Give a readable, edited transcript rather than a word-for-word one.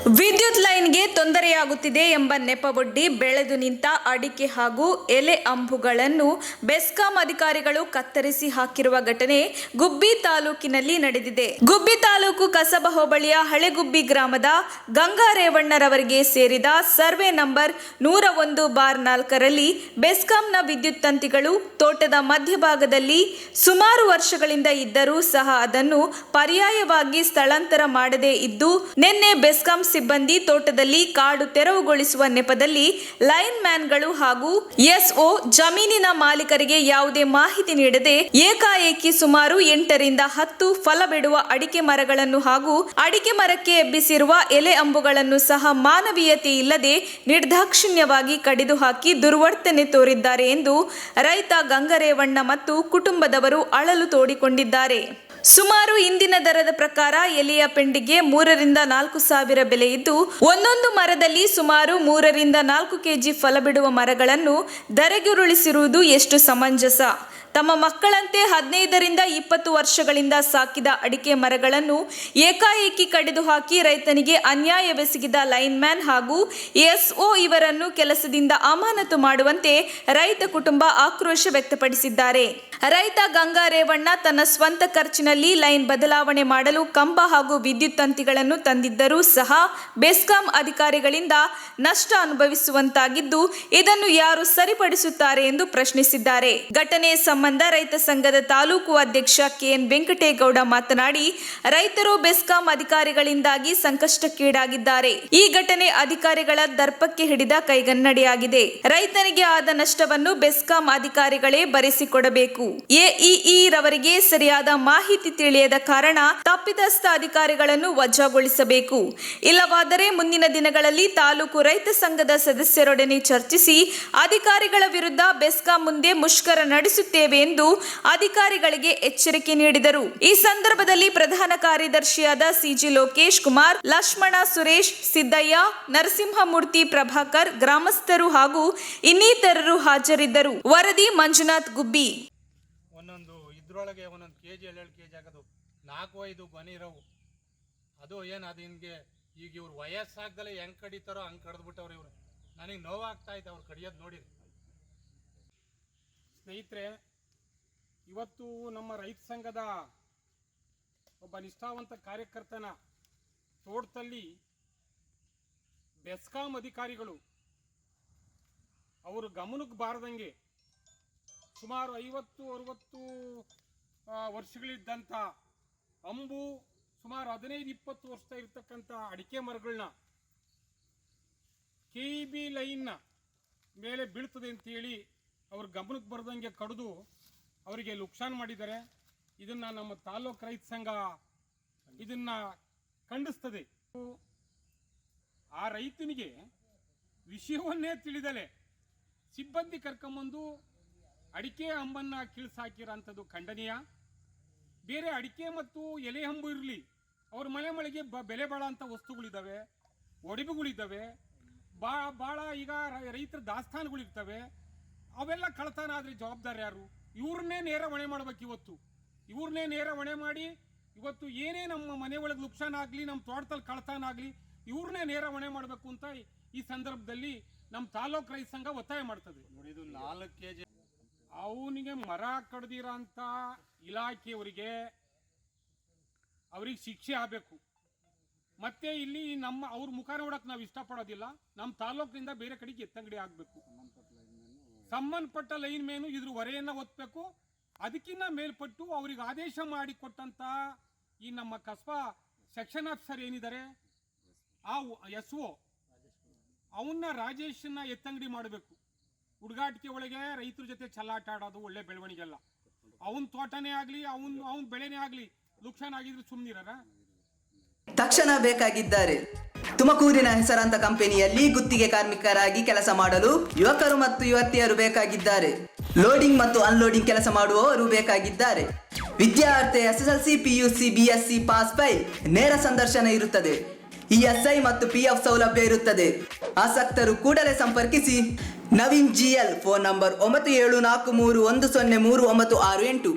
ವಿದ್ಯುತ್ ಲೈನ್ಗೆ ತೊಂದರೆಯಾಗುತ್ತಿದೆ ಎಂಬ ನೆಪವೊಡ್ಡಿ ಬೆಳೆದು ನಿಂತ ಅಡಿಕೆ ಹಾಗೂ ಎಲೆ ಅಂಬುಗಳನ್ನು ಬೆಸ್ಕಾಂ ಅಧಿಕಾರಿಗಳು ಕತ್ತರಿಸಿ ಹಾಕಿರುವ ಘಟನೆ ಗುಬ್ಬಿ ತಾಲೂಕಿನಲ್ಲಿ ನಡೆದಿದೆ. ಗುಬ್ಬಿ ತಾಲೂಕು ಕಸಬಾ ಹೋಬಳಿಯ ಹಳೆಗುಬ್ಬಿ ಗ್ರಾಮದ ಗಂಗಾರೇವಣ್ಣರವರಿಗೆ ಸೇರಿದ ಸರ್ವೆ ನಂಬರ್ 101/4ರಲ್ಲಿ ಬೆಸ್ಕಾಂನ ವಿದ್ಯುತ್ ತಂತಿಗಳು ತೋಟದ ಮಧ್ಯಭಾಗದಲ್ಲಿ ಸುಮಾರು ವರ್ಷಗಳಿಂದ ಇದ್ದರೂ ಸಹ ಅದನ್ನು ಪರ್ಯಾಯವಾಗಿ ಸ್ಥಳಾಂತರ ಮಾಡದೇ ಇದ್ದು ನಿನ್ನೆ ಬೆಸ್ಕಾಂ ಸಿಬ್ಬಂದಿ ತೋಟದಲ್ಲಿ ಕಾಡು ತೆರವುಗೊಳಿಸುವ ನೆಪದಲ್ಲಿ ಲೈನ್ ಮ್ಯಾನ್ಗಳು ಹಾಗೂ ಎಸ್ಒ ಜಮೀನಿನ ಮಾಲೀಕರಿಗೆ ಯಾವುದೇ ಮಾಹಿತಿ ನೀಡದೆ ಏಕಾಏಕಿ ಸುಮಾರು 8ರಿಂದ 10 ಫಲ ಬಿಡುವ ಅಡಿಕೆ ಮರಗಳನ್ನು ಹಾಗೂ ಅಡಿಕೆ ಮರಕ್ಕೆ ಎಬ್ಬಿಸಿರುವ ಎಲೆ ಅಂಬುಗಳನ್ನು ಸಹ ಮಾನವೀಯತೆ ಇಲ್ಲದೆ ನಿರ್ದಾಕ್ಷಿಣ್ಯವಾಗಿ ಕಡಿದು ಹಾಕಿ ದುರ್ವರ್ತನೆ ತೋರಿದ್ದಾರೆ ಎಂದು ರೈತ ಗಂಗಾರೇವಣ್ಣ ಮತ್ತು ಕುಟುಂಬದವರು ಅಳಲು ತೋಡಿಕೊಂಡಿದ್ದಾರೆ. ಸುಮಾರು ಇಂದಿನ ದರದ ಪ್ರಕಾರ ಎಲೆಯ ಪೆಂಡಿಗೆ 3ರಿಂದ 4 ಸಾವಿರ ಬೆಲೆ ಇದ್ದು ಒಂದೊಂದು ಮರದಲ್ಲಿ ಸುಮಾರು 3ರಿಂದ 4 ಕೆಜಿ ಫಲ ಬಿಡುವ ಮರಗಳನ್ನು ಧರೆಗುರುಳಿಸಿರುವುದು ಎಷ್ಟು ಸಮಂಜಸ? ತಮ್ಮ ಮಕ್ಕಳಂತೆ 15ರಿಂದ 20 ವರ್ಷಗಳಿಂದ ಸಾಕಿದ ಅಡಿಕೆ ಮರಗಳನ್ನು ಏಕಾಏಕಿ ಕಡಿದು ಹಾಕಿ ರೈತನಿಗೆ ಅನ್ಯಾಯವೆಸಗಿದ ಲೈನ್ ಮ್ಯಾನ್ ಹಾಗೂ ಎಸ್ಒ ಇವರನ್ನು ಕೆಲಸದಿಂದ ಅಮಾನತು ಮಾಡುವಂತೆ ರೈತ ಕುಟುಂಬ ಆಕ್ರೋಶ ವ್ಯಕ್ತಪಡಿಸಿದ್ದಾರೆ. ರೈತ ಗಂಗಾರೇವಣ್ಣ ತನ್ನ ಸ್ವಂತ ಖರ್ಚಿನಲ್ಲಿ ಲೈನ್ ಬದಲಾವಣೆ ಮಾಡಲು ಕಂಬ ಹಾಗೂ ವಿದ್ಯುತ್ ತಂತಿಗಳನ್ನು ತಂದಿದ್ದರೂ ಸಹ ಬೆಸ್ಕಾಂ ಅಧಿಕಾರಿಗಳಿಂದ ನಷ್ಟ ಅನುಭವಿಸುವಂತಾಗಿದ್ದು ಇದನ್ನು ಯಾರು ಸರಿಪಡಿಸುತ್ತಾರೆ ಎಂದು ಪ್ರಶ್ನಿಸಿದ್ದಾರೆ. ಘಟನೆ ಸಂಬಂಧ ರೈತ ಸಂಘದ ತಾಲೂಕು ಅಧ್ಯಕ್ಷ ಕೆಎನ್ ವೆಂಕಟೇಗೌಡ ಮಾತನಾಡಿ, ರೈತರು ಬೆಸ್ಕಾಂ ಅಧಿಕಾರಿಗಳಿಂದಾಗಿ ಸಂಕಷ್ಟಕ್ಕೀಡಾಗಿದ್ದಾರೆ. ಈ ಘಟನೆ ಅಧಿಕಾರಿಗಳ ದರ್ಪಕ್ಕೆ ಹಿಡಿದ ಕೈಗನ್ನಡಿಯಾಗಿದೆ. ರೈತನಿಗೆ ಆದ ನಷ್ಟವನ್ನು ಬೆಸ್ಕಾಂ ಅಧಿಕಾರಿಗಳೇ ಭರಿಸಿಕೊಡಬೇಕು. ಎಇಇ ರವರಿಗೆ ಸರಿಯಾದ ಮಾಹಿತಿ ತಿಳಿಯದ ಕಾರಣ ತಪ್ಪಿತಸ್ಥ ಅಧಿಕಾರಿಗಳನ್ನು ವಜಾಗೊಳಿಸಬೇಕು. ಇಲ್ಲವಾದರೆ ಮುಂದಿನ ದಿನಗಳಲ್ಲಿ ತಾಲೂಕು ರೈತ ಸಂಘದ ಸದಸ್ಯರೊಡನೆ ಚರ್ಚಿಸಿ ಅಧಿಕಾರಿಗಳ ವಿರುದ್ಧ ಬೆಸ್ಕಾಂ ಮುಂದೆ ಮುಷ್ಕರ ನಡೆಸುತ್ತೇವೆ ಎಂದು ಅಧಿಕಾರಿಗಳಿಗೆ ಎಚ್ಚರಿಕೆ ನೀಡಿದರು. ಈ ಸಂದರ್ಭದಲ್ಲಿ ಪ್ರಧಾನ ಕಾರ್ಯದರ್ಶಿಯಾದ ಸಿಜಿ ಲೋಕೇಶ್ ಕುಮಾರ್, ಲಕ್ಷ್ಮಣ, ಸುರೇಶ್, ಸಿದ್ದಯ್ಯ, ನರಸಿಂಹಮೂರ್ತಿ, ಪ್ರಭಾಕರ್, ಗ್ರಾಮಸ್ಥರು ಹಾಗೂ ಇನ್ನಿತರರು ಹಾಜರಿದ್ದರು. ವರದಿ ಮಂಜುನಾಥ್, ಗುಬ್ಬಿ. ಒಂದೊಂದು ಇದ್ರೊಳಗೆ ಒಂದೊಂದು ಕೆಜಿ 2 ಕೆಜಿ ಆಗೋದು 4-5 ಗೊನೆ ಇರೋವು. ಅದು ಏನು ಅದು ಹಿಂಗೆ ಈಗ ಇವ್ರು ವಯಸ್ಸಾಗ್ದಲೆ ಹೆಂಗೆ ಕಡಿತಾರೋ ಹಂಗೆ ಕಡ್ದ್ಬಿಟ್ಟವ್ರು ಇವರು. ನನಗೆ ನೋವಾಗ್ತಾ ಇತ್ತು ಅವ್ರು ಕಡಿಯೋದು ನೋಡಿ. ಸ್ನೇಹಿತರೆ, ಇವತ್ತು ನಮ್ಮ ರೈತ ಸಂಘದ ಒಬ್ಬ ನಿಷ್ಠಾವಂತ ಕಾರ್ಯಕರ್ತನ ತೋಟದಲ್ಲಿ ಬೆಸ್ಕಾಂ ಅಧಿಕಾರಿಗಳು ಅವರು ಗಮನಕ್ಕೆ ಬಾರದಂಗೆ ಸುಮಾರು 50-60 ವರ್ಷಗಳಿದ್ದಂಥ ಅಂಬು, ಸುಮಾರು 15-20 ವರ್ಷ ಇರ್ತಕ್ಕಂಥ ಅಡಿಕೆ ಮರಗಳನ್ನ KEB ಲೈನ್ನ ಮೇಲೆ ಬೀಳ್ತದೆ ಅಂತೇಳಿ ಅವ್ರ ಗಮನಕ್ಕೆ ಬರದಂಗೆ ಕಡಿದು ಅವರಿಗೆ ನುಕ್ಸಾನ್ ಮಾಡಿದ್ದಾರೆ. ಇದನ್ನು ನಮ್ಮ ತಾಲೂಕು ರೈತ ಸಂಘ ಇದನ್ನು ಖಂಡಿಸ್ತದೆ. ಆ ರೈತನಿಗೆ ವಿಷಯವನ್ನೇ ತಿಳಿದಲೆ ಸಿಬ್ಬಂದಿ ಕರ್ಕೊಂಬಂದು ಅಡಿಕೆ ಅಂಬನ್ನು ಕೀಳ್ಸಾಕಿರೋಂಥದ್ದು ಖಂಡನೀಯ. ಬೇರೆ ಅಡಿಕೆ ಮತ್ತು ಎಲೆ ಅಂಬು ಇರಲಿ, ಅವ್ರ ಮಳೆಗೆ ಬೆಲೆ ಬಾಳೋಂಥ ವಸ್ತುಗಳಿದ್ದಾವೆ, ಒಡವೆಗಳಿದ್ದಾವೆ, ಭಾಳ ಈಗ ರೈತರ ದಾಸ್ತಾನುಗಳಿರ್ತವೆ. ಅವೆಲ್ಲ ಕಳ್ತನ ಆದರೆ ಜವಾಬ್ದಾರಿ ಯಾರು? ಇವ್ರನ್ನೇ ನೇರ ಹೊಣೆ ಮಾಡ್ಬೇಕು. ಇವ್ರನ್ನೇ ನೇರ ಹೊಣೆ ಮಾಡಿ ಇವತ್ತು ಏನೇ ನಮ್ಮ ಮನೆ ಒಳಗೆ ನುಕ್ಸಾನ ಆಗಲಿ, ನಮ್ಮ ತೋಟದಲ್ಲಿ ಕಳ್ತನ ಆಗಲಿ, ಇವ್ರನ್ನೇ ನೇರ ಹೊಣೆ ಮಾಡಬೇಕು ಅಂತ ಈ ಸಂದರ್ಭದಲ್ಲಿ ನಮ್ಮ ತಾಲೂಕು ರೈತ ಸಂಘ ಒತ್ತಾಯ ಮಾಡ್ತದೆ. ನೋಡಿ, ಇದು 4 ಕೆಜಿ ಅವನಿಗೆ ಮರ ಕಡ್ದಿರೋಂಥ ಇಲಾಖೆಯವರಿಗೆ ಅವ್ರಿಗೆ ಶಿಕ್ಷೆ ಆಗಬೇಕು. ಮತ್ತೆ ಇಲ್ಲಿ ಅವ್ರ ಮುಖ ನೋಡಕ್ಕೆ ನಾವು ಇಷ್ಟಪಡೋದಿಲ್ಲ. ನಮ್ಮ ತಾಲೂಕಿನಿಂದ ಬೇರೆ ಕಡೆಗೆ ಎತ್ತಂಗಡಿ ಆಗಬೇಕು. ಸಂಬಂಧಪಟ್ಟ ಲೈನ್ ಮೇನು ಇದ್ರ ಹೊರೆಯನ್ನು ಒತ್ತಬೇಕು. ಅದಕ್ಕಿಂತ ಮೇಲ್ಪಟ್ಟು ಅವ್ರಿಗೆ ಆದೇಶ ಮಾಡಿ ಕೊಟ್ಟಂತ ಈ ನಮ್ಮ ಕಸ್ಬಾ ಸೆಕ್ಷನ್ ಆಫೀಸರ್ ಏನಿದ್ದಾರೆ, ಆ SO ಅವನ್ನ ರಾಜೇಶನ್ನ ಎತ್ತಂಗಡಿ ಮಾಡಬೇಕು. ಹುಡುಗಾಟಿಕೆ ಒಳಗೆ ರೈತರ ಜೊತೆ ಚಲ್ಲಾಟ ಆಡೋದು ಒಳ್ಳೆ ಬೆಳವಣಿಗೆ ಅಲ್ಲ. ಅವನ ತೋಟನೇ ಆಗಲಿ, ಅವನ ಬೆಳೆನೇ ಆಗಲಿ ನುಕ್ಸಾನ್ ಆಗಿದ್ರೆ ಸುಮ್ಮನಿರ. ತಕ್ಷಣ ಬೇಕಾಗಿದ್ದಾರೆ. ತುಮಕೂರಿನ ಹೆಸರಾಂತ ಕಂಪನಿಯಲ್ಲಿ ಗುತ್ತಿಗೆ ಕಾರ್ಮಿಕರಾಗಿ ಕೆಲಸ ಮಾಡಲು ಯುವಕರು ಮತ್ತು ಯುವತಿಯರು ಬೇಕಾಗಿದ್ದಾರೆ. ಲೋಡಿಂಗ್ ಮತ್ತು ಅನ್ಲೋಡಿಂಗ್ ಕೆಲಸ ಮಾಡುವವರು ಬೇಕಾಗಿದ್ದಾರೆ. ವಿದ್ಯಾರ್ಥಿ SSLC, PUC, BSc pass by ನೇರ ಸಂದರ್ಶನ ಇರುತ್ತದೆ. ESI ಮತ್ತು PF ಸೌಲಭ್ಯ ಇರುತ್ತದೆ. ಆಸಕ್ತರು ಕೂಡಲೇ ಸಂಪರ್ಕಿಸಿ. Naveen GL, phone number 9743103968.